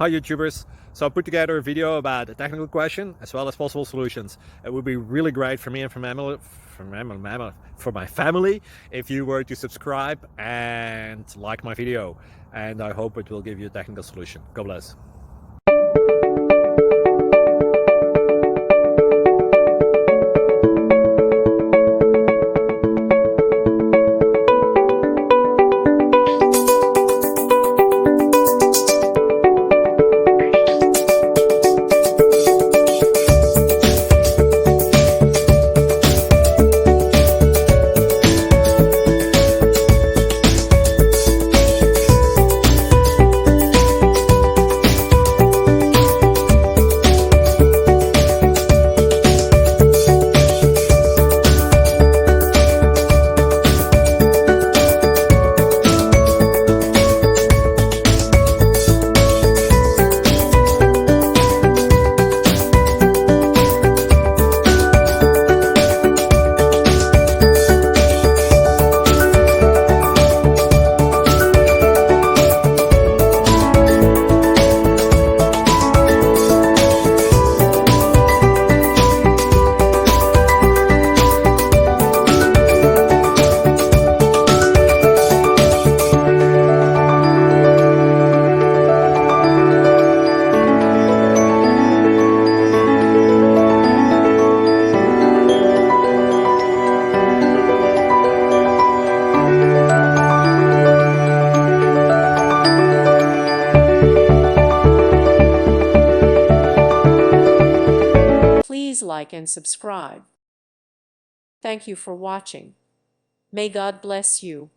Hi YouTubers! So I put together a video about a technical question as well as possible solutions. It would be really great for me and for my family if you were to subscribe and like my video, and I hope it will give you a technical solution. God bless. Please like and subscribe. Thank you for watching. May God bless you.